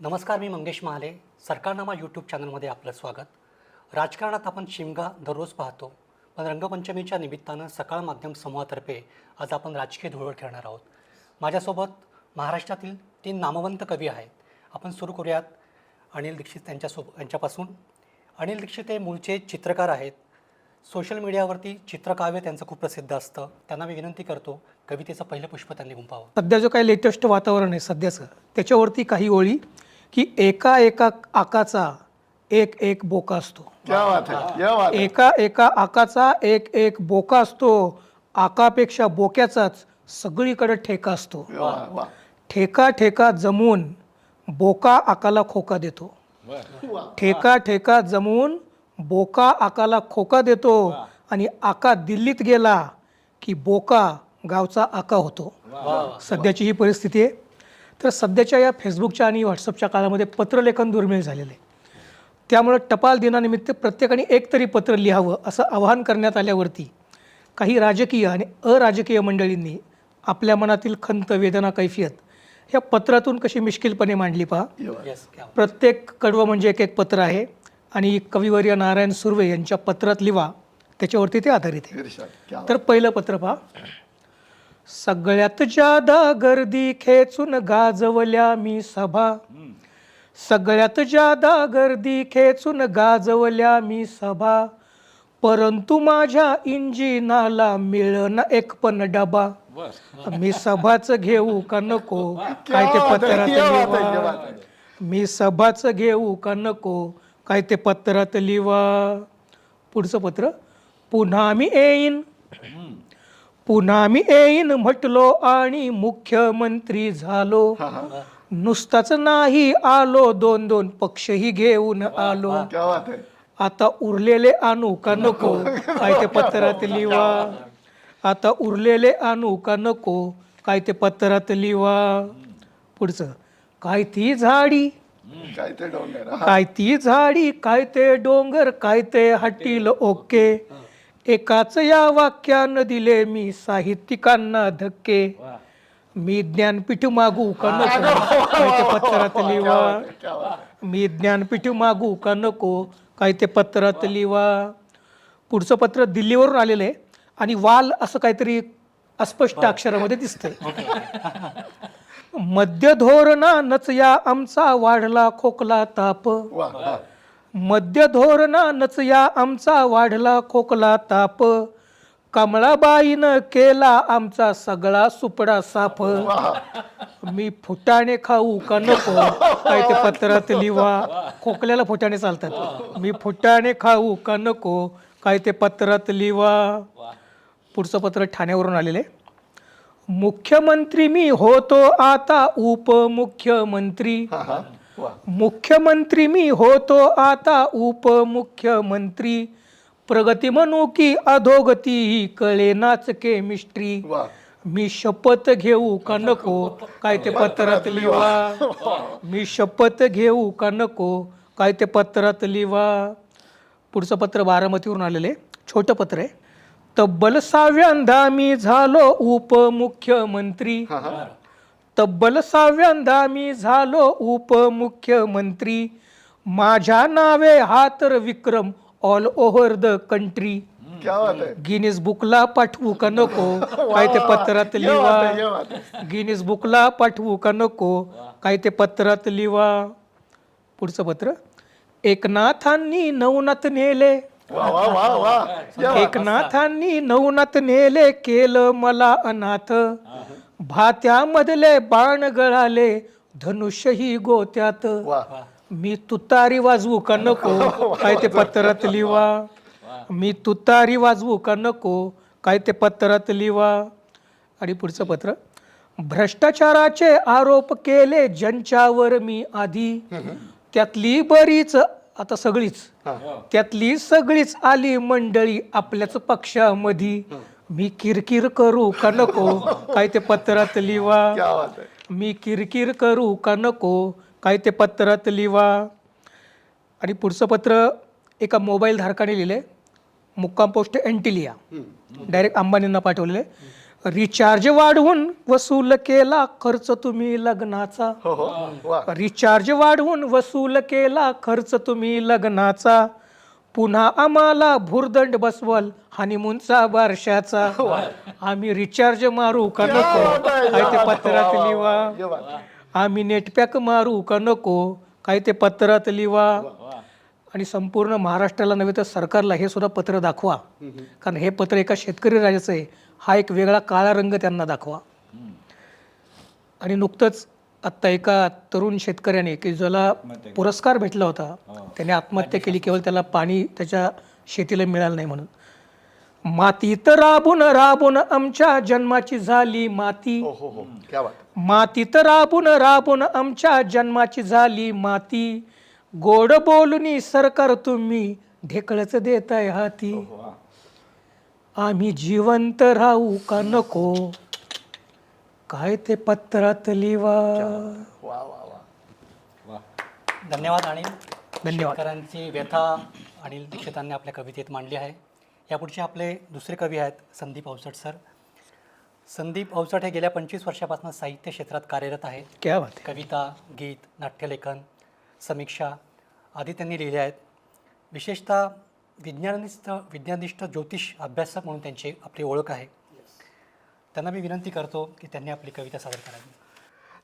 नमस्कार, मी मंगेश महाले. सरकारनामा यूट्यूब चॅनलमध्ये आपलं स्वागत. राजकारणात आपण शिमगा दररोज पाहतो, पण रंगपंचमीच्या निमित्तानं सकाळ माध्यम समूहातर्फे आज आपण राजकीय धुळवड खेळणार आहोत. माझ्यासोबत महाराष्ट्रातील 3 नामवंत कवी आहेत. आपण सुरू करूयात अनिल दीक्षित यांच्यापासून. अनिल दीक्षित हे मूळचे चित्रकार आहेत. सोशल मीडियावरती चित्रकाव्य त्यांचं खूप प्रसिद्ध असतं. त्यांना मी विनंती करतो, कवितेचं पहिलं पुष्प त्यांनी गुंफावं. सध्या जो काही लेटेस्ट वातावरण आहे सध्याचं, त्याच्यावरती काही ओळी की एका एका आकाचा एक एक बोका असतो. क्या बात है, क्या बात है. एका एका आकाचा एक एक बोका असतो. आकापेक्षा बोक्याचाच सगळीकडे ठेका असतो. वाह, वाह. ठेका ठेका जमून बोका आकाला खोका देतो. ठेका ठेका जमून बोका आकाला खोका देतो. आणि आका दिल्लीत गेला की बोका गावचा आका होतो. सध्याची ही परिस्थिती आहे. तर सध्याच्या या फेसबुकच्या आणि व्हॉट्सअपच्या काळामध्ये पत्रलेखन दुर्मिळ झालेलं आहे. त्यामुळं टपाल दिनानिमित्त प्रत्येकाने एक तरी पत्र लिहावं असं आवाहन करण्यात आल्यावरती काही राजकीय आणि अराजकीय मंडळींनी आपल्या मनातील खंत, वेदना, कैफियत ह्या पत्रातून कशी मिश्किलपणे मांडली पहा. येस, क्या प्रत्येक कडवं म्हणजे एक एक पत्र आहे आणि कविवर्य नारायण सुर्वे यांच्या पत्रात लिवा, त्याच्यावरती ते आधारित आहे. इरशाद, क्या बात. तर पहिलं पत्र पहा. सगळ्यात जादा गर्दी खेचून गाजवल्या मी सभा. सगळ्यात जादा गर्दी खेचून गाजवल्या मी सभा. परंतु माझ्या इंजिनाला मिळना एक पण डबा. मी सभाच घेऊ का नको काय ते पत्रात लिवा. मी सभाच घेऊ का नको काय ते पत्रात लिवा. पुढचं पत्र. पुन्हा मी येईन, पुन्हा मी येईन म्हटलो आणि मुख्यमंत्री झालो. नुसताच नाही आलो, 2-2 पक्षही घेऊन आलो. क्या बात है. आता उरलेले आणू का नको काय ते पत्रात लिवा. आता उरलेले आणू का नको काय ते पत्रात लिवा. पुढचं. काय ती झाडी, काय ते डोंगर. काय ती झाडी, काय ते डोंगर, काय ते हटील ओके. एकाच या वाक्यानं दिले मी साहित्यिकांना धक्के. मी ज्ञानपीठ मागू का नको काय ते पत्रात लिवा. क्या बात है. मी ज्ञानपीठ मागू का नको काय ते पत्रात लिवा. पुढचं पत्र दिल्लीवरून आलेलं आहे आणि वाल असं काहीतरी अस्पष्ट अक्षरामध्ये दिसतंय. मध्य धोरणानच या आमचा वाढला खोकला ताप. वाह, वाह. मध्य धोरणानच या आमचा वाढला खोकला ताप. कमळाबाईनं केला आमचा सगळा सुपडा साफ. मी फुटाणे खाऊ का नको काय ते पत्रात लिवा. खोकल्याला फुटाणे चालतात. मी फुटाणे खाऊ का नको काय ते पत्रात लिवा. पुढचं पत्र ठाण्यावरून आलेले. मुख्यमंत्री मी होतो आता उपमुख्यमंत्री. वाह. मुख्यमंत्री मी होतो आता उपमुख्यमंत्री. प्रगती म्हणू की अधोगती ही कळेनाच केमिस्ट्री. वाह. मी शपथ घेऊ का नको काय ते पत्रात लिवा. मी शपथ घेऊ का नको काय ते पत्रात लिवा. पुढचं पत्र बारामतीवरून आलेले. छोटं पत्र आहे. तब्बल 6व्यांदा मी झालो उपमुख्यमंत्री. तब्बल 6व्यांदा मी झालो उपमुख्यमंत्री. माझ्या नावे हा तर विक्रम ऑल ओव्हर द कंट्री. क्या बात है. गिनीज बुकला पाठवू का नको काय ते पत्रात क्या बात है, लिवा. क्या बात है. गिनीज बुकला पाठवू का नको काय ते पत्रात लिवा. पुढचं पत्र. एकनाथांनी नवनाथ नेले. वाह, वाह, वाह, वाह. क्या बात. एकनाथांनी नवनाथ नेले केलं मला अनाथ. भात्यामधले बाण गळाले धनुष्यही गोत्यात. वाह. मी तुतारी वाजवू का नको काय ते पत्रात लिवा. मी तुतारी वाजवू का नको काय ते पत्रात लिवा. आणि पुढचं पत्र. भ्रष्टाचाराचे आरोप केले ज्यांच्यावर मी आधी. त्यातली बरीच आता सगळीच त्यातली सगळीच आली मंडळी आपल्याच पक्षामध्ये. मी किरकिर करू का नको काय ते पत्रात लिवा. क्या बात है. मी किरकिर करू का नको काय ते पत्रात लिवा. आणि पुढचं पत्र एका मोबाईल धारकाने लिहिले. मुक्काम पोस्ट एंटिलिया, डायरेक्ट अंबानींना पाठवलेले. रिचार्ज वाढवून वसूल केला खर्च तुम्ही लग्नाचा. हो हो वा रिचार्ज वाढवून वसूल केला खर्च तुम्ही लग्नाचा. पुन्हा आम्हाला भुर्दंड बसवल हनीमूनचा वर्षाचा. आम्ही रिचार्ज मारू का नको काय ते पत्रात लिवा. क्या बात आहे. आम्ही नेटपॅक मारू का नको काय ते पत्रात लिवा. आणि संपूर्ण महाराष्ट्राला नव्हे तर सरकारला हे सुद्धा पत्र दाखवा, कारण हे पत्र एका शेतकरी राजाचं आहे. हा एक वेगळा काळा रंग त्यांना दाखवा. आणि नुकतंच आत्ता एका तरुण शेतकऱ्याने की ज्याला पुरस्कार भेटला होता, त्याने आत्महत्या केली केवळ त्याला पाणी त्याच्या शेतीला मिळालं नाही म्हणून. मातीत राबून राबून आमच्या जन्माची झाली माती. हो हो हो क्या बात आहे. मातीत राबून राबून आमच्या जन्माची झाली माती. गोड बोलूनी सरकार तुम्ही ढेकळच देताय हाती. आम्ही जिवंत राहू का नको काय ते पत्रात लिवा. वा वा वा धन्यवाद. आणि धन्यवाद. शेतकऱ्यांची व्यथा अनिल दीक्षितांनी आपल्या कवितेत मांडली आहे. यापुढचे आपले दुसरे कवी आहेत संदीप अवचट सर. संदीप अवचट हे गेल्या 25 वर्षापासून साहित्य क्षेत्रात कार्यरत आहेत. क्या बात आहे. कविता, गीत, नाट्यलेखन, समीक्षा आदी त्यांनी लिहिले आहेत. विशेषतः विज्ञानिष्ठ ज्योतिष अभ्यासक म्हणून त्यांची आपली ओळख आहे. त्यांना मी विनंती करतो की त्यांनी आपली कविता सादर करावी.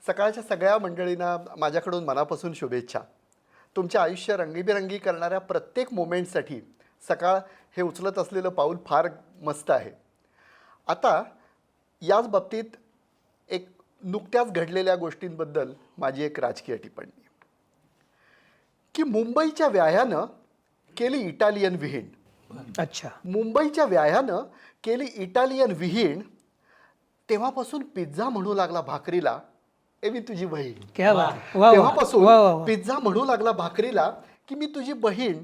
सकाळच्या सगळ्या मंडळींना माझ्याकडून मनापासून शुभेच्छा. तुमचे आयुष्य रंगीबेरंगी करणाऱ्या प्रत्येक मोमेंटसाठी सकाळ हे उचलत असलेलं पाऊल फार मस्त आहे. आता याच बाबतीत एक नुकत्याच घडलेल्या गोष्टींबद्दल माझी एक राजकीय टिप्पणी की मुंबईच्या व्याह्यानं केली इटालियन विहीण. अच्छा. मुंबईच्या व्याह्यानं केली इटालियन विहीण. तेव्हापासून पिझ्झा म्हणू लागला भाकरीला ए मी तुझी बहीण. क्या बात आहे. वा वा. तेव्हापासून वा वा वा. पिझ्झा म्हणू लागला भाकरीला की मी तुझी बहीण.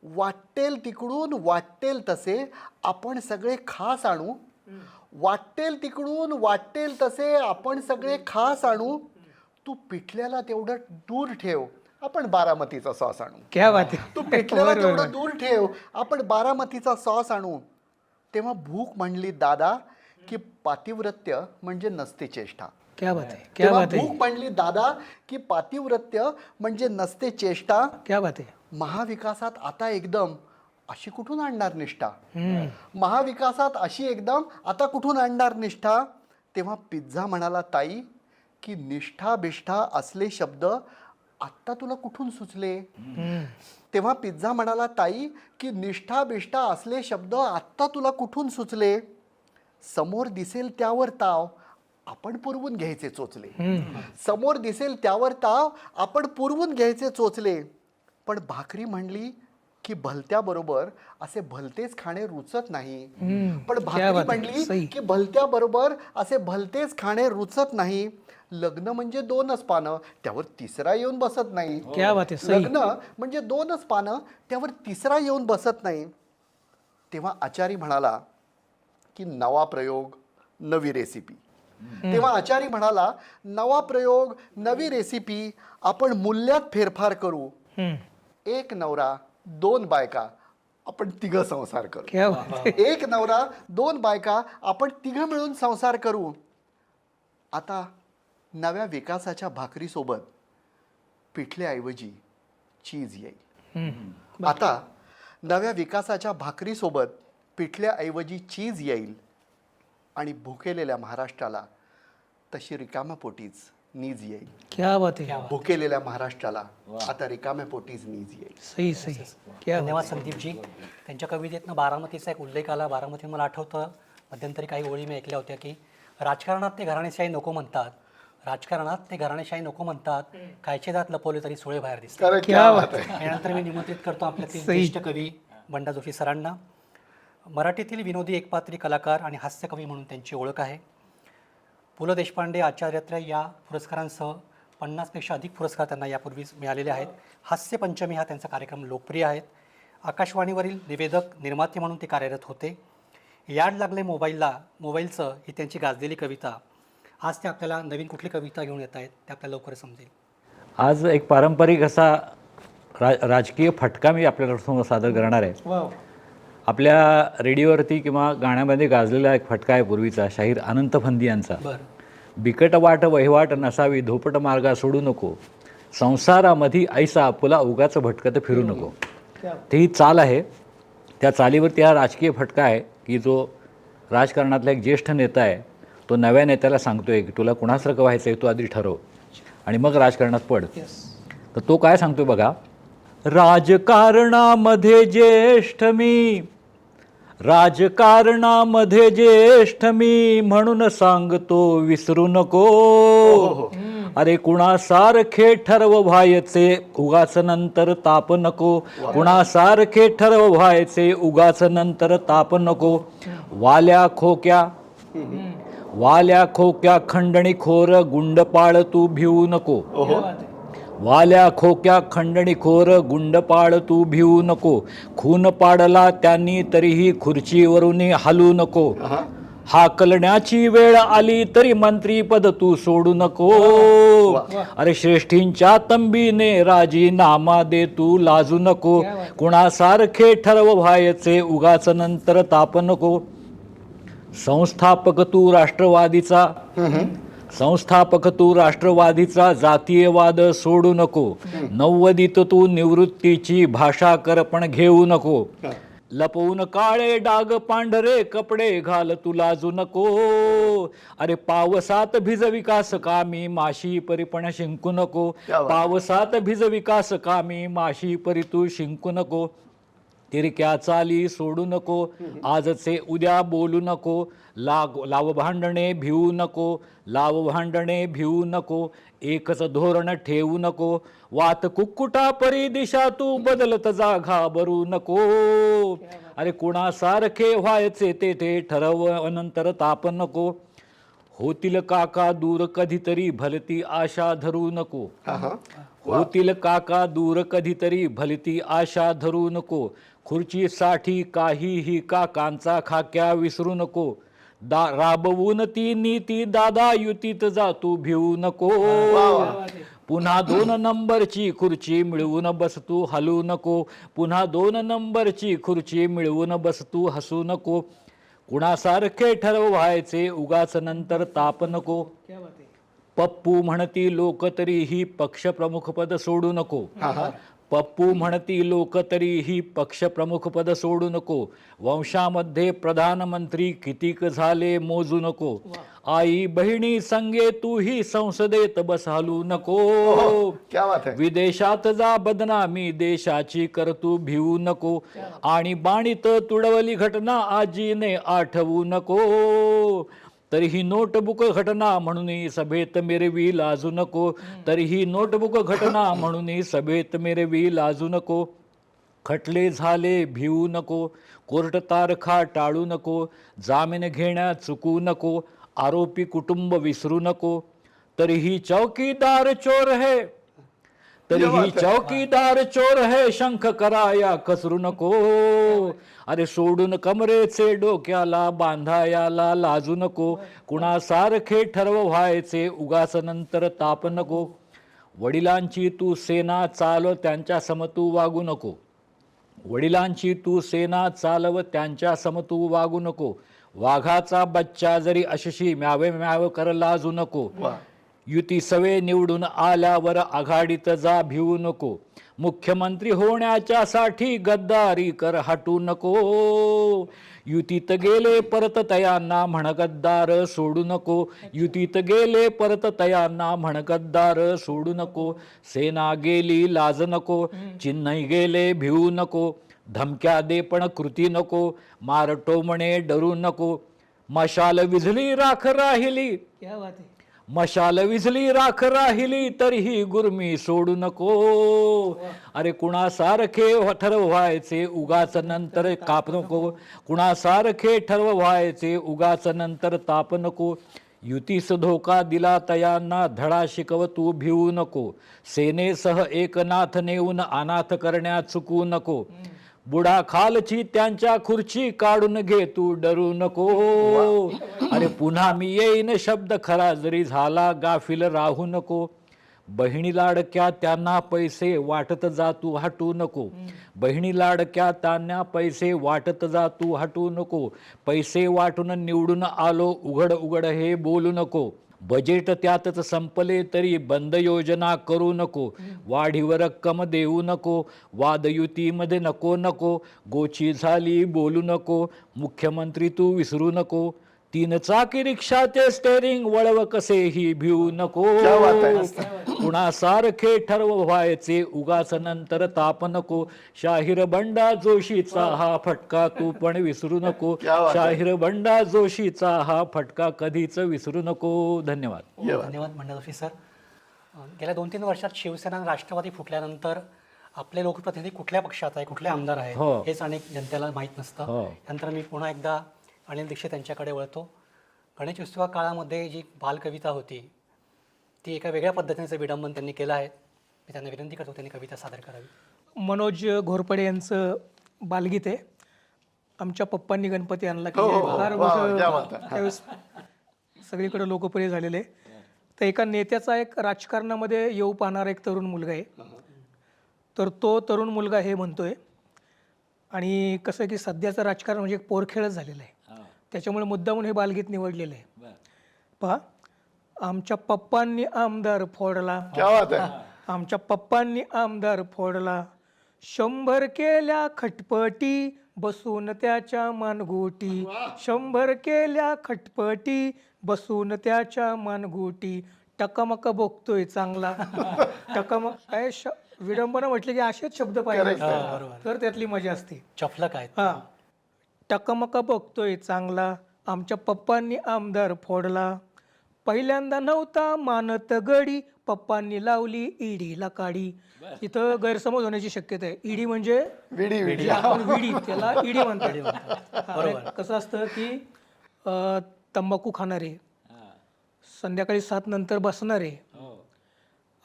वाटेल तिकडून वाटेल तसे आपण सगळे खास आणू. वाटेल तिकडून वाटेल तसे आपण सगळे खास आणू. तू पिठल्याला तेवढं दूर ठेव आपण बारामतीचा सॉस आणू. क्या बात आहे. तू पिठल्याला तेवढं दूर ठेव आपण बारामतीचा सॉस आणू. तेव्हा भूक म्हणली दादा की पातिव्रत्य म्हणजे नसते चेष्टा. क्या बात आहे. क्या तेव्हा बात आहे. भूक म्हणली दादा की पातिव्रत्य म्हणजे नसते चेष्टा. क्या बात आहे. महाविकासात आता एकदम अशी कुठून आणणार निष्ठा. हम्म. महाविकासात अशी एकदम आता कुठून आणणार निष्ठा. तेव्हा पिझ्झा म्हणाला ताई की निष्ठा बिष्ठा असले शब्द आत्ता तुला कुठून सुचले. तेव्हा पिझ्झा म्हणाला ताई की निष्ठा बिष्ठा असले शब्द आत्ता तुला कुठून सुचले. समोर दिसेल त्यावर ताव आपण पुरवून घ्यायचे चोचले. समोर दिसेल त्यावर ताव आपण पुरवून घ्यायचे चोचले. पण भाकरी म्हणली की भलत्याबरोबर असे भलतेच खाणे रुचत नाही. पण भाकरी म्हणली की भलत्याबरोबर असे भलतेच खाणे रुचत नाही. लग्न म्हणजे 2च पानं त्यावर तिसरा येऊन बसत नाही. क्या बात आहे. सही. लग्न म्हणजे 2च पानं त्यावर तिसरा येऊन बसत नाही. तेव्हा आचारी म्हणाला की नवा प्रयोग नवी रेसिपी. तेव्हा आचारी म्हणाला नवा प्रयोग नवी रेसिपी आपण मूल्यात फेरफार करू. एक नवरा 2 बायका आपण 3 संसार करू. क्या बात आहे. एक नवरा 2 बायका आपण 3 मिळून संसार करू. आता नव्या विकासाच्या भाकरीसोबत पिठल्याऐवजी चीज येईल. आता नव्या विकासाच्या भाकरीसोबत पिठल्याऐवजी चीज येईल. आणि भुकेलेल्या महाराष्ट्राला तशी रिकाम्या पोटीच नीज येईल. क्या बात आहे. भुकेलेल्या महाराष्ट्राला आता रिकाम्या पोटीच नीज येईल. सही सही. क्या धन्यवाद संदीपजी. त्यांच्या कवितेतनं बारामतीचा एक उल्लेख आला. बारामती मला आठवतं मध्यंतरी काही ओळी मी ऐकल्या होत्या की राजकारणात ते घराणेशाही नको म्हणतात. राजकारणात ते घराणेशाही नको म्हणतात. कायचे दात लपवले तरी सोळे बाहेर दिसतात. खरं क्या बात आहे. यानंतर मी निमंत्रित करतो आपल्यातील ज्येष्ठ कवी बंडा जोशी सरांना. मराठीतील विनोदी एकपात्री कलाकार आणि हास्यकवी म्हणून त्यांची ओळख आहे. पु ल देशपांडे आचार्यत्र या पुरस्कारांसह 50पेक्षा अधिक पुरस्कार त्यांना यापूर्वीच मिळालेले आहेत. हास्य पंचमी हा त्यांचा कार्यक्रम लोकप्रिय आहेत. आकाशवाणीवरील निवेदक निर्माते म्हणून ते कार्यरत होते. याड लागले मोबाईलचं ही त्यांची गाजलेली कविता. आज ते आपल्याला नवीन कुठली कविता घेऊन येत आहेत ते आपल्याला लवकर समजेल. आज एक पारंपरिक असा राजकीय फटका मी आपल्याला सादर करणार आहे. वाव. आपल्या रेडिओवरती किंवा गाण्यामध्ये गाजलेला एक फटका आहे पूर्वीचा, शाहीर अनंत फंदी यांचा. बरं. बिकट वाट वहिवाट नसावी, धोपट मार्गा सोडू नको, संसारामधी ऐसा पुला उगाच भटकत फिरू नको. ती ही चाल आहे. त्या चालीवरती हा राजकीय फटका आहे की जो राजकारणातला एक ज्येष्ठ नेता आहे तो नव्या नेत्याला सांगतोय की तुला कुणासारखं व्हायचं आहे तू आधी ठरव आणि मग राजकारणात पड. तर तो काय सांगतोय बघा, राजकारणामध्ये ज्येष्ठ मी, राजकारणामध्ये ज्येष्ठ मी, म्हणून सांगतो विसरू नको. अरे कुणासारखे ठरव व्हायचे उगाच नंतर ताप नको, कुणासारखे ठरव व्हायचे उगाच नंतर ताप नको. वाल्या खोक्या खंडणी खोर गुंड पाळ तू भिवू नको. वाल्या खोक्या खंडणी खोर गुंड पाळ तू भिवू नको. खून पाडला त्यांनी तरीही खुर्चीवरून हलू नको. हाकलण्याची वेळ आली तरी मंत्रीपद तू सोडू नको. अरे श्रेष्ठींच्या तंबीने राजीनामा दे तू लाजू नको. कुणासारखे ठरव व्हायचे उगाच नंतर ताप नको. संस्थापक तू राष्ट्रवादीचा जातीयवाद सोडू नको. 90त तू निवृत्तीची भाषा कर पण घेऊ नको. लपवून काळे डाग पांढरे कपडे घाल तू लाजू नको. अरे पावसात भिज विकास कामी माशी परी पण शिंकू नको. पावसात भिज विकास कामी माशी परी तू शिंकू नको. तिरक्या चाली सोडू नको, आजचे उद्या बोलू नको. लाव भांडणे भिवू नको, लाव भांडणे भिवू नको. एकच धोरण ठेवू नको. वात कुक्कुटा परी दिशा तू बदलत जा घाबरू नको. अरे कुणासारखे व्हायचे ते ठरव नंतर ताप नको. होतील काका दूर कधीतरी भलती आशा धरू नको. होतील काका दूर कधीतरी भलती आशा धरू नको. खुर्चीसाठी काहीही काकांचा खाक्या विसरू नको. राबवून ती नीती दादा युतीत जा तू भिवू नको. पुन्हा 2 नंबरची खुर्ची मिळवून बस तू हलू नको. पुन्हा 2 नंबरची खुर्ची मिळवून बस तू हसू नको. कुणासारखे ठरव व्हायचे उगाच नंतर ताप नको. पप्पू म्हणती लोक तरीही पक्षप्रमुख पद सोडू नको. पप्पू म्हणती लोक तरीही पक्षप्रमुख पद सोडू नको. वंशामध्ये प्रधानमंत्री कितीक झाले मोजू नको. आई बहिणी संगे तूही संसदेत बस हलू नको. विदेशात जा बदनामी देशाची कर तू भिवू नको. आणि बाणीत तुडवली घटना आजीने आठवू नको. तरीही नोटबुक घटना म्हणून सभेत मिरवी लाजू नको. तरीही नोटबुक घटना म्हणून सभेत मिरवी लाजू नको. खटले झाले भिवू नको. कोर्ट तारखा टाळू नको. जामीन घेण्या चुकू नको. आरोपी कुटुंब विसरू नको. तरीही चौकीदार चोर है, तरीही चौकीदार चोर है, शंख कराया कसरू नको. अरे सोडून कमरेचे डोक्याला बांधायाला लाजू नको. कुणासारखे ठरव व्हायचे उगाच नंतर ताप नको. वडिलांची तू सेना चालव त्यांच्या सम तू वागू नको. वडिलांची तू सेना चालव त्यांच्या सम तू वागू नको. वाघाचा बच्चा जरी अशशी म्यावे म्याव कर लाजू नको. युती सवे निवडून आल्यावर आघाडीत जा भिवू नको. मुख्यमंत्री होण्याच्या साठी गद्दारी कर हटू नको. युतीत गेले परत तयांना म्हण गद्दार सोडू नको. युतीत गेले परत तयांना म्हण गद्दार सोडू नको. सेना गेली लाज नको. चिन्ह गेले भिवू नको. धमक्या दे पण कृती नको. मारटो म्हणे डरू नको. मशाल विझली राख राहिली, मशाल विझली राख राहिली तरीही गुरमी सोडू नको. अरे कुणासारखे ठरव व्हायचे उगाच नंतर काप नको. कुणासारखे ठरव व्हायचे उगाच नंतर ताप नको. युतीस धोका दिला तयांना धडा शिकव तू भिवू नको. सेनेसह एकनाथ नेऊन अनाथ करण्या चुकू नको. बुडा खालची त्यांच्या खुर्ची काढून घे तू डरू नको. अरे पुन्हा मी येईन शब्द खरा जरी झाला गाफील राहू नको. बहिणी लाडक्या त्यांना पैसे वाटत जा तू हटू नको. बहिणी लाडक्या त्यांना पैसे वाटत जा तू हटू नको. पैसे वाटून निवडून आलो उघड उघड हे बोलू नको. बजेट त्यातच संपले तरी बंद योजना करू नको. वाढीव रक्कम देऊ नको. वादयुतीमध्ये नको नको. गोची झाली बोलू नको. मुख्यमंत्री तू विसरू नको. 3 चाकी रिक्षाचे स्टेरिंग वळव कसेही भिवू नको. कुणासारखे ठरव व्हायचे उगाच नंतर ताप नको. शाहीर बंडा जोशीचा हा फटका तू पण विसरू नको. शाहीर बंडा जोशीचा हा फटका कधीच विसरू नको. धन्यवाद. धन्यवाद मंडळ जोशी सर. गेल्या 2-3 वर्षात शिवसेना आणि राष्ट्रवादी फुटल्यानंतर आपले लोकप्रतिनिधी कुठल्या पक्षात आहे, कुठले आमदार आहेत हो. हेच अनेक जनतेला माहीत नसतं. हो. नंतर मी पुन्हा एकदा अनिल दीक्षित यांच्याकडे वळतो. गणेश उत्सवा काळामध्ये जी बालकविता होती ती एका वेगळ्या पद्धतीचं विडंबन त्यांनी केलं आहे. मी त्यांना विनंती करतो त्यांनी कविता सादर करावी. मनोज घोरपडे यांचं बालगीत आहे. आमच्या पप्पांनी गणपती आणला की फार मोठं त्यावेळेस सगळीकडे लोकप्रिय झालेलं आहे. तर एका नेत्याचा एक राजकारणामध्ये येऊ पाहणारा एक तरुण मुलगा आहे. तर तो तरुण मुलगा हे म्हणतोय, आणि कसं की सध्याचं राजकारण म्हणजे एक पोरखेळच झालेलं आहे. त्याच्यामुळे मुद्दामून हे बालगीत निवडलेलं आहे. पहा, आमच्या पप्पांनी आमदार फोडला, आमच्या पप्पांनी आमदार फोडला. 100 केल्या खटपटी बसून त्याच्या मानगुटी. 100 केल्या खटपटी बसून त्याच्या मानगुटी. टकामका बघतोय चांगला. टकामक काय विडंबना म्हटले की असेच शब्द पाहिजे तर त्यातली मजा असते. चफलक आहेत. हा, टकामका बघतोय चांगला. आमच्या पप्पांनी आमदार फोडला. पहिल्यांदा नव्हता मानत गडी पप्पांनी लावली ईडीला काडी. इथं गैरसमज होण्याची शक्यता आहे. ईडी म्हणजे विडी आपण विडी, त्याला ईडी म्हणतात. कसं असतं की तंबाखू खाणारे, संध्याकाळी 7 नंतर बसणारे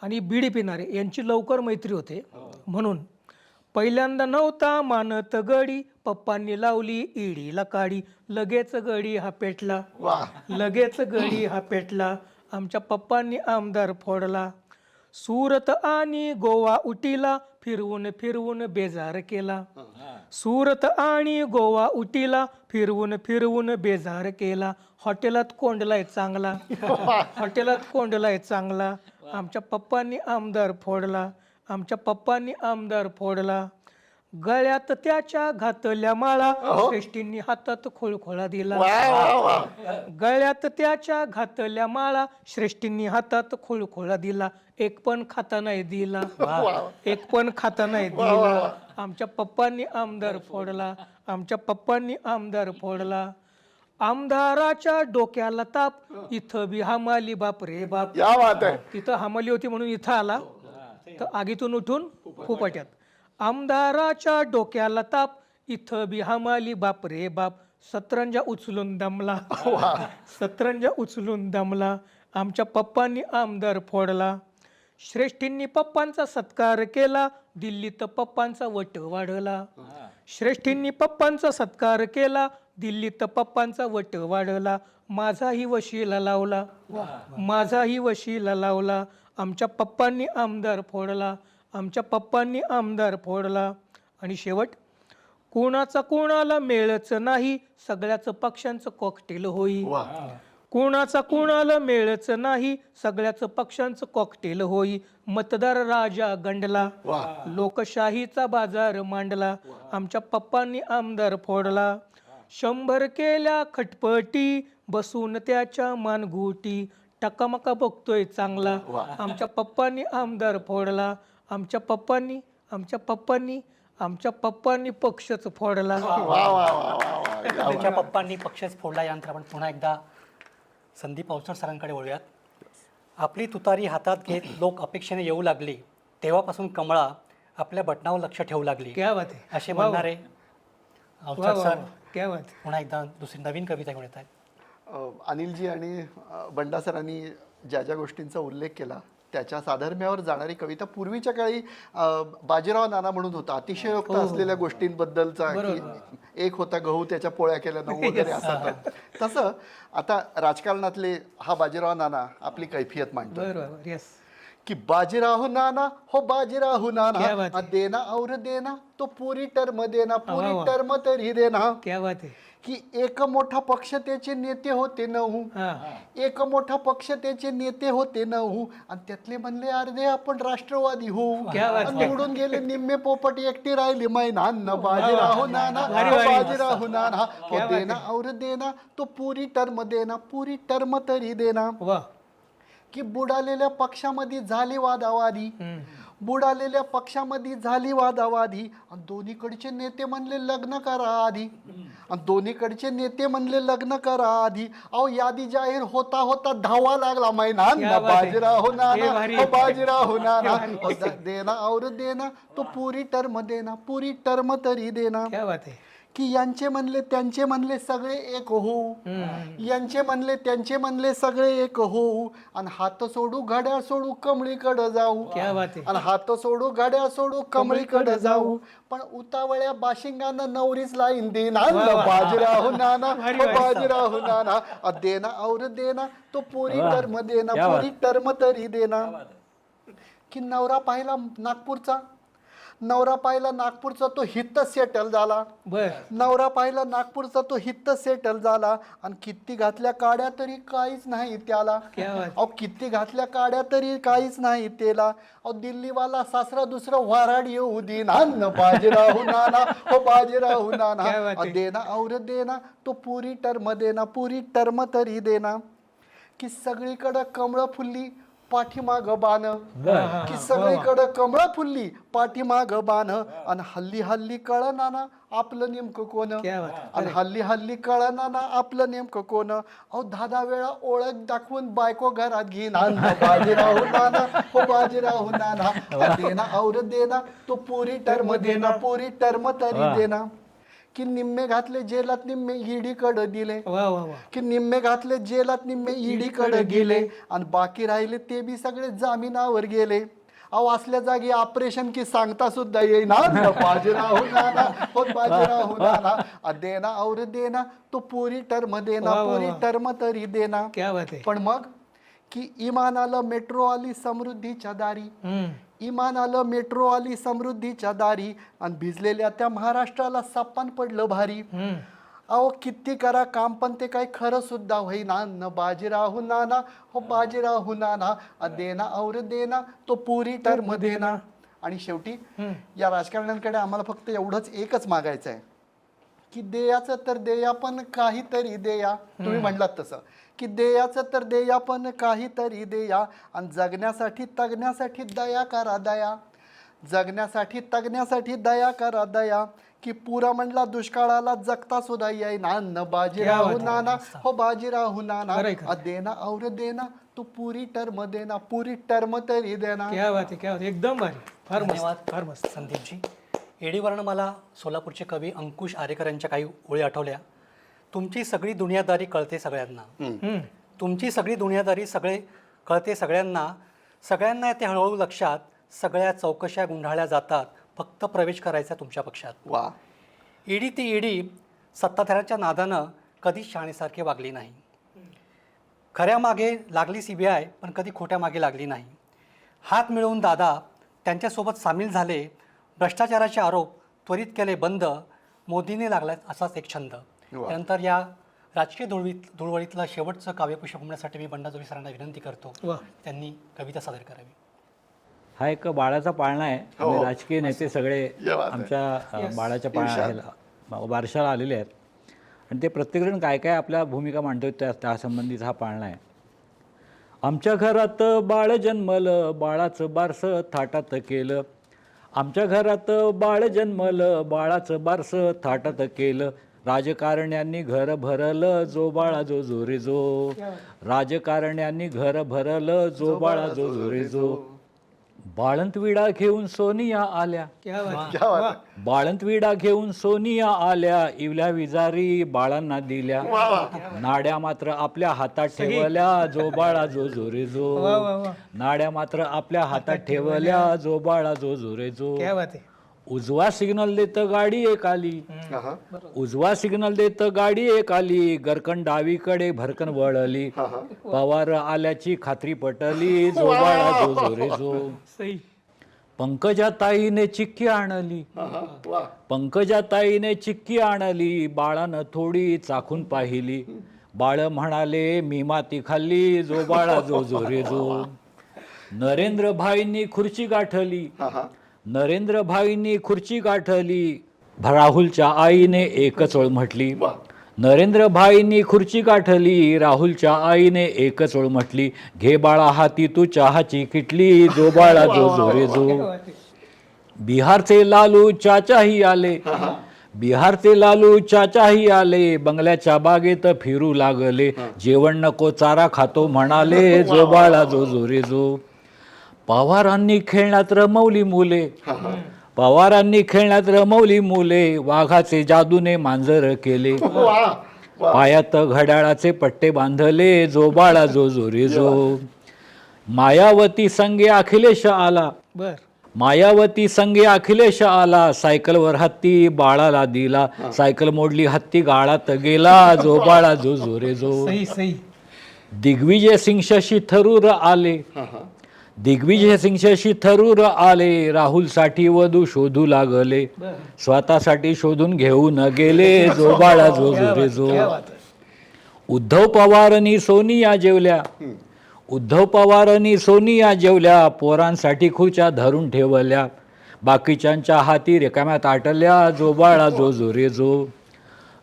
आणि बिडी पिणारे यांची लवकर मैत्री होते. म्हणून पहिल्यांदा नव्हता मानत गडी पप्पांनी लावली ईडीला काडी. लगेच गडी हा पेटला, लगेच गडी हा पेटला. आमच्या पप्पांनी आमदार फोडला. सुरत आणि गोवा उटीला फिरवून फिरवून बेजार केला. सुरत आणि गोवा उटीला फिरवून फिरवून बेजार केला. हॉटेलात कोंडलाय चांगला, हॉटेलात कोंडलाय चांगला. आमच्या पप्पांनी आमदार फोडला. आमच्या पप्पांनी आमदार फोडला. गळ्यात त्याच्या घातल्या माळा श्रेष्ठींनी हातात खोळखोळा दिला. गळ्यात त्याच्या घातल्या माळा श्रेष्ठींनी हातात खोळखोळा दिला. एक पण खाता नाही दिला, एक पण खाता नाही दिला. आमच्या पप्पांनी आमदार फोडला. आमच्या पप्पांनी आमदार फोडला. आमदाराच्या डोक्याला ताप इथं बी हमाली बाप रे बाप. तिथं हमाली होती म्हणून इथं आला तर आगीतून उठून फुपाट्यात. आमदाराच्या डोक्याला ताप इथं बी हमाली बाप रे बाप. सतरंजा उचलून दमला, सतरंजा उचलून दमला. आमच्या पप्पांनी आमदार फोडला. श्रेष्ठींनी पप्पांचा सत्कार केला दिल्लीत पप्पांचा वट वाढला. श्रेष्ठींनी पप्पांचा सत्कार केला दिल्लीत पप्पांचा वट वाढला. माझाही वशिला लावला, माझाही वशिला लावला. आमच्या पप्पांनी आमदार फोडला. आमच्या पप्पांनी आमदार फोडला. आणि शेवट, कोणाचा कोणाला मेळच नाही सगळ्याच पक्षांचं कॉकटेल होई. कोणाचा कोणाला मेळच नाही सगळ्याच पक्षांचं कॉकटेल होई. मतदार राजा गंडला, लोकशाहीचा बाजार मांडला. आमच्या पप्पांनी आमदार फोडला. 100 केल्या खटपटी बसून त्याच्या मानगुटी. टकामका बघतोय चांगला. आमच्या पप्पांनी आमदार फोडला. आमच्या पप्पांनी, आमच्या पप्पांनी, आमच्या पप्पांनी पक्षच फोडला. त्यांच्या पप्पांनी पक्षच फोडला. यानंतर आपण पुन्हा एकदा संदीप अवचट सरांकडे वळूयात. आपली तुतारी हातात घेत लोक अपेक्षेने येऊ लागली तेव्हापासून कमळा आपल्या बटनावर लक्ष ठेवू लागली. क्या बात आहे. असे म्हणणारे अवचट सर क्या बात आहे. पुन्हा एकदा दुसरी नवीन कविता घेऊन येत आहेत. अनिलजी आणि बंडा सरांनी ज्या ज्या गोष्टींचा उल्लेख केला त्याच्या साधर्म्यावर जाणारी कविता पूर्वीच्या काळी बाजीराव नाना म्हणून होता. अतिशयोक्त असलेल्या गोष्टींबद्दलचा की एक होता गहू त्याच्या पोळ्या केल्या 9 वगैरे असं. तसं आता राजकारणातले हा बाजीराव नाना आपली कैफियत मांडतो बरोबर. येस. कि बाजीराव नाना हो बाजीराव क्या नाना बात है. देना और देना तो पूरी टर्म देना वा, पूरी वा. टर्म तरी देना. क्या बात आहे. की एक मोठा पक्ष त्याचे नेते होते 9. हा. एक मोठा पक्ष त्याचे नेते होते 9 आणि त्यातले म्हणले अर्धे आपण राष्ट्रवादी होऊ. क्या बात आणि है. निवडून गेले निम्मे पोपट एकटी राहिली मैना बाजीराव नाना भारी, हो भारी. बाजीराव नाना हो क्या बात देना और देना तो पूरी टर्म देना पूरी टर्म तरी देना. वा. की बुडालेल्या पक्षामध्ये झाली वादावादी. बुडालेल्या पक्षामध्ये झाली वादावादी आणि दोन्हीकडचे नेते म्हणले लग्न करा आधी. आणि दोन्हीकडचे नेते म्हणले लग्न करा आधी. अहो यादी जाहीर होता होता धावा लागला मैना क्या बात है. बाजीराव ये नाना भारी. हो बाजीराव नाना हो देना और देना तो पूरी टर्म देना पूरी टर्म तरी देना. क्या बात आहे. की यांचे म्हणले त्यांचे म्हणले सगळे एक होऊ. यांचे म्हणले त्यांचे म्हणले सगळे एक होऊ आणि हात सोडू घड्याळ सोडू कमळीकडे जाऊ. क्या बात आहे. आणि हात सोडू घड्याळ सोडू कमळीकडे जाऊ. पण उतावळ्या बाशिंगानं नवरीच लाईन देना बाजीराव नाना भारी, हो भारी. बाजीराव नाना देना और देना तो पूरी वाह. टर्म देना क्या पूरी टर्म तरी देना. की नवरा पाहिला नागपूरचा. नवरा पाहिला नागपूरचा तो हित सेटल झाला. बर. नवरा पाहिला नागपूरचा तो हित सेटल झाला आणि किती घातल्या काड्या तरी काहीच नाही त्याला. क्या बात. अहो किती घातल्या काड्या तरी काहीच नाही त्याला. अहो दिल्लीवाला सासरा दुसरं वाराड येऊ देना बाजीराव नाना हो बाजीराव क्या बात नाना है. देना और देना तो पूरी टर्म देना पूरी टर्म तरी देना. की सगळीकडं कमळं फुलली पाठीमाग बाण. की सगळीकडं कमळं फुलली पाठीमाग बाण आणि हल्ली हल्ली कळना ना आपलं नेमकं कोण. क्या बात. आणि हल्ली हल्ली कळना ना आपलं नेमकं कोण. अहो 10 वेळा ओळख दाखवून बायको घरात घेणार बाजीराव नाना हो बाजीराव नाना देना और देना तो पूरी टर्म देना पूरी टर्म तरी देना. की निम्मे घातले जेलात निम्मे ईडीकडे दिले. वा वा वा. की निम्मे घातले जेलात निम्मे ईडीकडे गेले आणि बाकी राहिले ते बी सगळे जामिनावर गेले. अहो असल्या जागी ऑपरेशन की सांगता सुद्धा येईना बाजीराव नाना हो बाजीराव नाना देना और देना तो पूरी टर्म देना वा, वा, पूरी वा. टर्म तरी देना. क्या बात आहे. पण मग की इमान आलं मेट्रो आली समृद्धीच्या दारी. इमान आलं मेट्रो आली समृद्धीच्या दारी आणि भिजलेल्या त्या महाराष्ट्राला सप्पान पडलं भारी. अहो किती करा काम पण ते काही खरं सुद्धा होईना बाजीराव नाना हो बाजीराव नाना देना और देना तो पूरी टर्म देना. आणि शेवटी या राजकारण्यांकडे आम्हाला फक्त एवढंच एकच मागायचं आहे की देयाचं तर देया पण काहीतरी देया. तुम्ही म्हणलात तसं की देयाचं तर देया पण काहीतरी देया आणि जगण्यासाठी तगण्यासाठी दया करा दया. जगण्यासाठी तगण्यासाठी दया करा दया. की पुरा म्हणला दुष्काळाला जगता सुद्धा येईना बाजीराव नाना हो बाजीराव नाना देना और देना तो पूरी टर्म देना पूरी टर्म तरी देना. क्या बात आहे. क्या बात आहे. एकदम भारी. फार मस्त. धन्यवाद फार मस्त. संदीपजी. एडीवरनं मला सोलापूरचे कवी अंकुश आरेकर यांच्या काही ओळी आठवल्या. तुमची सगळी दुनियादारी कळते सगळ्यांना. तुमची सगळी दुनियादारी सगळे कळते सगळ्यांना. सगळ्यांना येते हळूहळू लक्षात. सगळ्या चौकशा गुंढाळल्या जातात. फक्त प्रवेश करायचा तुमच्या पक्षात. वा. ईडी ती ईडी सत्ताधाऱ्यांच्या नादानं कधीच शाणेसारखे वागली नाही. खऱ्या मागे लागली CBI पण कधी खोट्या मागे लागली नाही. हात मिळवून दादा त्यांच्यासोबत सामील झाले. भ्रष्टाचाराचे आरोप त्वरित केले बंद. मोदीने लागला असाच एक छंद. त्यानंतर या राजकीय धुळवळीतलं शेवटचं काव्यपुष्प म्हणण्यासाठी मी बंडाजोगी सरांना विनंती करतो वा. त्यांनी कविता सादर करावी. हा एक बाळाचा पाळणा आहे. आम्ही राजकीय नेते सगळे आमच्या बाळाच्या पाळणा बारशाला आलेले आहेत आणि ते प्रत्येकजण काय काय आपल्या भूमिका मांडतो त्यासंबंधीचा हा पाळणा आहे. आमच्या घरात बाळ जन्मलं बाळाचं बारसं थाटात केलं. आमच्या घरात बाळ जन्मलं बाळाचं बारसं थाटात केलं. राजकारण्यांनी घर भरलं जो बाळा जो जोरे जो. राजकारण्यांनी घर भरलं जो बाळा जो जोरे जो. बाळंत विडा घेऊन सोनिया आल्या. क्या बात. क्या बात. बाळंत विडा घेऊन सोनिया आल्या. इवल्या विजारी बाळांना दिल्या. नाड्या मात्र आपल्या हातात ठेवल्या जो बाळा जो जोरे जो. वा वा वा. नाड्या मात्र आपल्या हातात ठेवल्या जो बाळा जो जोरे जो. क्या बात आहे. उजवा सिग्नल देत गाडी एक आली, हा, उजवा सिग्नल देत गाडी एक आली, गरकन डावीकडे भरकन वळली, पवार आल्याची खात्री पटली, जो बाळा जो जोरे जो. सही. पंकजाताईने चिक्की आणली, पंकजाताईने चिक्की आणली, बाळानं थोडी चाखून पाहिली, बाळ म्हणाले मी माती खाल्ली, जो बाळा जो जोरे जो. नरेंद्र भाईंनी खुर्ची गाठली, नरेंद्र भाईंनी खुर्ची गाठली, राहुलच्या आईने एकच ओळ म्हटली, नरेंद्र भाईंनी खुर्ची गाठली, राहुलच्या आईने एकच ओळ म्हटली, घे बाळा हाती तू चहाची किटली, जो बाळा जो जोरे जो. बिहारचे लालू चाचाही आले, बिहारचे लालू चाचाही आले, बंगल्याच्या बागेत फिरू लागले, जेवण नको चारा खातो म्हणाले, जो बाळा जो जोरे जो. पवारांनी खेळण्यात रमवली मुले, पवारांनी खेळण्यात रमवली मुले, वाघाचे जादूने मांजर केले, पायात घड्याळाचे पट्टे बांधले, जो बाळा जो जोरे जो. मायावती संगे अखिलेश आला, बर. मायावती संगे अखिलेश आला, सायकलवर हत्ती बाळाला दिला, सायकल मोडली हत्ती गाळात गेला, जो बाळा जो जोरे जो. सही सही. दिग्विजय सिंग शशी थरूर आले, दिग्विजय सिंग शशी थरूर आले, राहुलसाठी वधू शोधू लागले, स्वतःसाठी शोधून घेऊन गेले, जो बाळा जो जोरे जो. उद्धव पवारांनी सोनिया जेवल्या, उद्धव पवारांनी सोनिया जेवल्या, पोरांसाठी खुर्च्या धरून ठेवल्या, बाकीच्यांच्या हाती रिकाम्या ताटल्या, जो बाळा जो जोरे जो.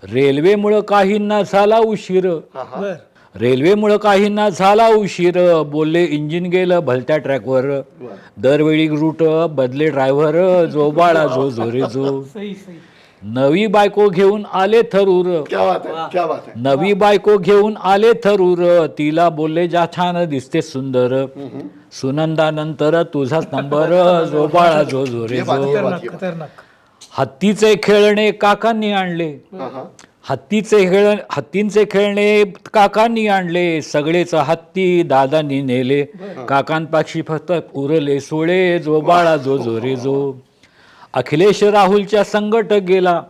रेल्वेमुळं काहींना झाला उशीर, बर. रेल्वेमुळं काहींना झाला उशीर, बोलले इंजिन गेलं भलत्या ट्रॅकवर, दरवेळी रूट बदले ड्रायव्हर, जो बाळा जो जोरे जो. सही सही. नवी बायको घेऊन आले थरूर, क्या बात है, क्या बात है. नवी बायको घेऊन आले थरूर, तिला बोलले जा छान दिसते सुंदर, सुनंदानंतर तुझाच नंबर, जो बाळा जो जोरे जो. खतरनाक खतरनाक. हत्तीचे खेळणे काकांनी आणले, हत्तींचे खेळणे काकांनी आणले, सगळेच हत्ती दादांनी नेले, काकांपाक्षी फक्त उरले सोळे, जो बाळा जो जोरे जो. अखिलेश राहुलच्या संगट गेला,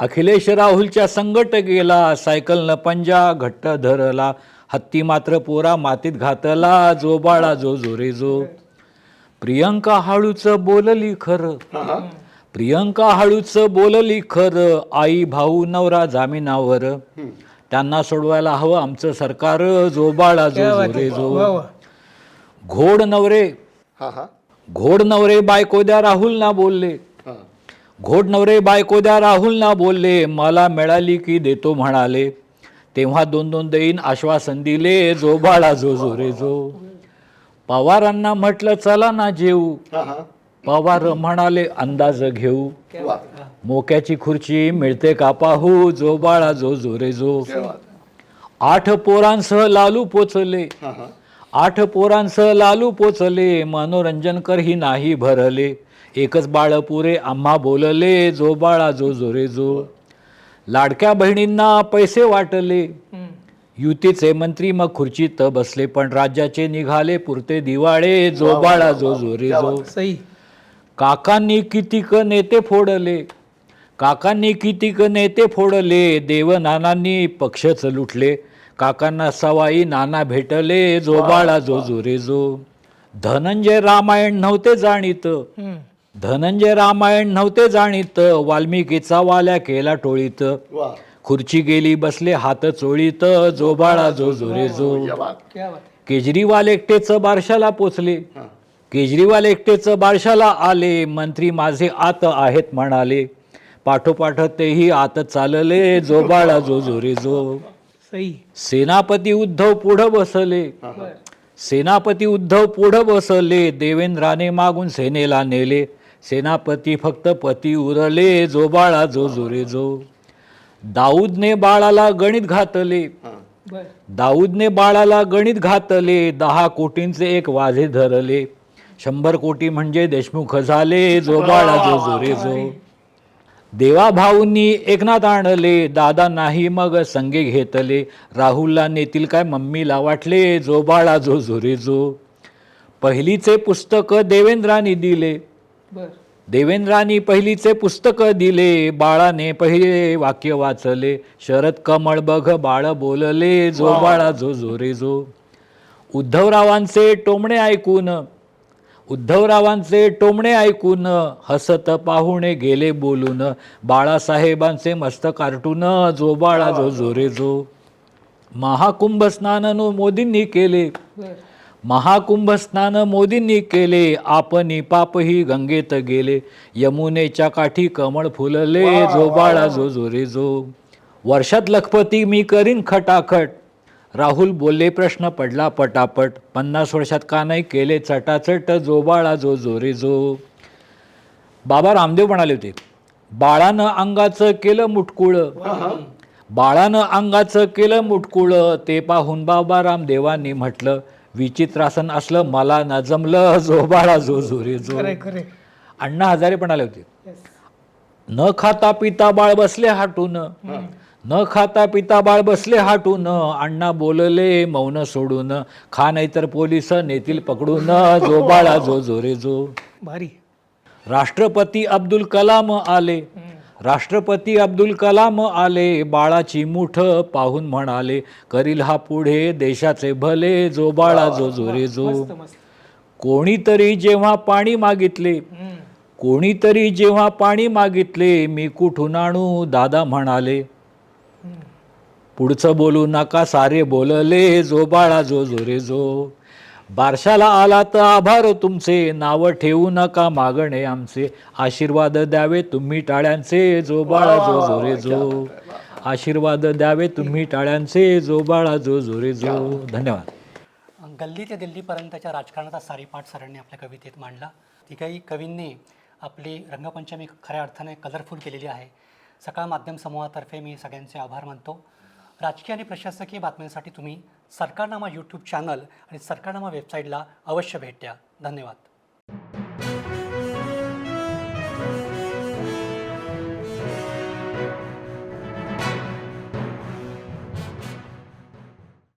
अखिलेश राहुलच्या संगट गेला, सायकलनं पंजा घट्ट धरला, हत्ती मात्र पोरा मातीत घातला, जो बाळा जो जोरे जो. प्रियंका हळूच बोलली खरं, प्रियंका हळूच बोलली खरं, आई भाऊ नवरा जामिनावर, त्यांना सोडवायला हवं आमचं सरकार, जो बाळा जो जोरे जो. घोड नवरे, घोड नवरे बायको द्या राहुल ना बोलले, घोड नवरे बायको द्या राहुल ना बोलले, मला मिळाली की देतो म्हणाले, तेव्हा 2-2 देईन आश्वासन दिले, जो बाळा जो जोरे जो. पवारांना म्हटलं चला ना जेऊ, पवार म्हणाले अंदाज घेऊ, मोक्याची खुर्ची मिळते का पाहू, जो बाळा जो जोरे जो. 8 पोरांसह लालू पोचले, 8 पोरांसह लालू पोचले, मनोरंजनकर ही नाही भरले, एकच बाळ पुरे आम्हा बोलले, जो बाळा जो जोरे जो. लाडक्या बहिणींना पैसे वाटले, युतीचे मंत्री मग खुर्चीत बसले, पण राज्याचे निघाले पुरते दिवाळे, जो बाळा जो जोरे जो. सही. काकांनी कितीक नेते फोडले, काकांनी कितीक नेते फोडले, देवनानांनी पक्षच लुटले, काकांना सवाई नाना भेटले, जो बाळा जो जोरे जो. धनंजय रामायण नव्हते जाणीत, धनंजय रामायण नव्हते जाणीत, वाल्मिकीचा वाल्या केला टोळीत, खुर्ची गेली बसले हात चोळीत, जो बाळा जो जोरे जो. केजरीवाल एकटेच बारशाला पोचले, केजरीवाल एकटेच बारशाला आले, मंत्री माझे आत आहेत म्हणाले, पाठोपाठ तेही आत चालले, जो बाळा जो जोरे जो. सही. सेनापती उद्धव पुढं बसले, सेनापती उद्धव पुढं बसले, देवेंद्राने मागून सेनेला नेले, सेनापती फक्त पती उरले, जो बाळा जो जोरे जो. दाऊदने बाळाला गणित घातले, दाऊदने बाळाला गणित घातले, 10 कोटींचे एक वाझे धरले, 100 कोटी म्हणजे देशमुख झाले, जो बाळा जो जोरे जो. देवाभाऊंनी एकनाथ आणले, दादा नाही मग संगे घेतले, राहुलला नेतील काय मम्मीला वाटले, जो बाळा जो जोरे जो. पहिलीचे पुस्तक देवेंद्रांनी दिले, देवेंद्रांनी पहिलीचे पुस्तक दिले, बाळाने पहिले वाक्य वाचले, शरद कमळ बघ बाळ बोलले, जो बाळा जो जो रे जो. उद्धवरावांचे टोमणे ऐकून हसत पाहुणे गेले बोलून, बाळासाहेबांचे मस्त कार्टून, जो बाळा जो जो रे जो. महाकुंभ स्नान मोदींनी केले, आपणी पापही गंगेत गेले, यमुनेच्या काठी कमळ फुलले, जो बाळा जो जो रे जो. वर्षात लखपती मी करीन खटाखट, राहुल बोलले प्रश्न पडला पटापट, 50 वर्षात का नाही केले चटाचट, जो बाळा जो जो रे जो. बाबा रामदेव म्हणाले होते, बाळानं अंगाचं केलं मुटकुळ, ते पाहून बाबा रामदेवांनी म्हटलं, विचित्रासन असलं मला न जमलं, जो बाळा जो जो रे जो. खरे अण्णा हजारे म्हणाले होते, न खाता पिता बाळ बसले हाटून, अण्णा बोलले मौन सोडून, खा नाहीतर पोलिस नेतील पकडून, जो बाळा जो जो रे जो. भारी. राष्ट्रपती अब्दुल कलाम आले, बाळाची मूठ पाहून म्हणाले, करील हा पुढे देशाचे भले, जो बाळा जो जो रे जो. कोणीतरी जेव्हा पाणी मागितले, मी कुठून आणू दादा म्हणाले, पुढचं बोलू नका सारे बोलले, जो बाळा जो जो रे जो. बारशाला आला तर आभार तुमचे, नाव ठेवू नका मागणे आमचे, आशीर्वाद द्यावे तुम्ही टाळ्यांचे, जो बाळा जो जो रे जो. आशीर्वाद द्यावे तुम्ही टाळ्यांचे, जो बाळा जो जो रे जो. धन्यवाद. गल्ली ते दिल्लीपर्यंतच्या राजकारणाचा सारीपाठ सरांनी आपल्या कवितेत मांडला. तिघही कवींनी आपली रंगपंचमी खऱ्या अर्थाने कलरफुल केलेली आहे. सकाळ माध्यम समूहातर्फे मी सगळ्यांचे आभार मानतो. राजकीय आणि प्रशासकीय बातम्यांसाठी तुम्ही सरकारनामा यूट्यूब चॅनल आणि सरकारनामा वेबसाईटला अवश्य भेट द्या. धन्यवाद.